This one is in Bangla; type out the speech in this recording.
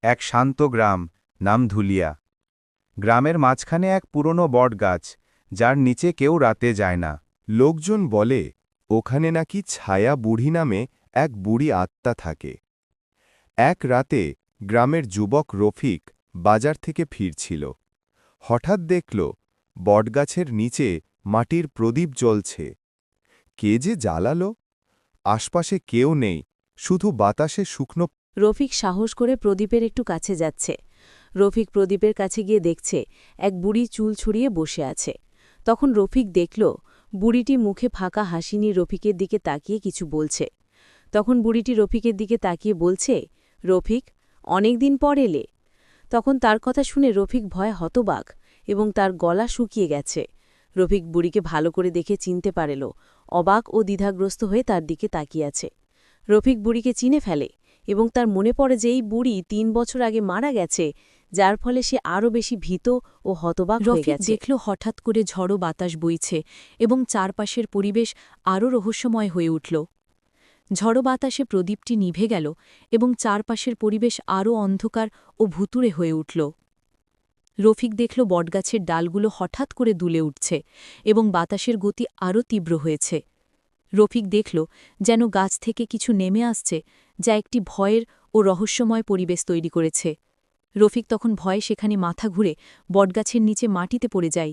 এক শান্ত গ্রাম, নাম ধুলিয়া। গ্রামের মাঝখানে এক পুরনো বটগাছ, যার নিচে কেউ রাতে যায় না। লোকজন বলে ওখানে নাকি ছায়া বুড়ি নামে এক বুড়ি আত্মা থাকে। এক রাতে গ্রামের যুবক রফিক বাজার থেকে ফিরছিল। হঠাৎ দেখল বটগাছের নিচে মাটির প্রদীপ জ্বলছে। কে যে জ্বালালো? আশপাশে কেউ নেই, শুধু বাতাসে শুকনো। রফিক সাহস করে প্রদীপের একটু কাছে যাচ্ছে। রফিক প্রদীপের কাছে গিয়ে দেখছে এক বুড়ি চুল ছড়িয়ে বসে আছে। তখন রফিক দেখল বুড়িটি মুখে ফাঁকা হাসি নিয়ে রফিকের দিকে তাকিয়ে কিছু বলছে। তখন বুড়িটি রফিকের দিকে তাকিয়ে বলছে, রফিক, অনেক দিন পর এলে। তখন তার কথা শুনে রফিক ভয়ে হতবাক এবং তার গলা শুকিয়ে গেছে। রফিক বুড়িকে ভালো করে দেখে চিনতে পারল, অবাক ও দ্বিধাগ্রস্ত হয়ে তার দিকে তাকিয়ে আছে। রফিক বুড়িকে চিনে ফেলে এবং তার মনে পড়ে যে এই বুড়ি ৩ বছর আগে মারা গেছে, যার ফলে সে আরও বেশি ভীত ও হতবাক হয়ে রফিক গেছে। দেখল হঠাৎ করে ঝড়ো বাতাস বইছে এবং চারপাশের পরিবেশ আরও রহস্যময় হয়ে উঠল। ঝড়ো বাতাসে প্রদীপটি নিভে গেল এবং চারপাশের পরিবেশ আরও অন্ধকার ও ভুতুড়ে হয়ে উঠল। রফিক দেখল বটগাছের ডালগুলো হঠাৎ করে দুলে উঠছে এবং বাতাসের গতি আরও তীব্র হয়েছে। রফিক দেখল যেন গাছ থেকে কিছু নেমে আসছে, যা একটি ভয়ের ও রহস্যময় পরিবেশ তৈরি করেছে। রফিক তখন ভয়ে সেখানে মাথা ঘুরে বটগাছের নিচে মাটিতে পড়ে যায়।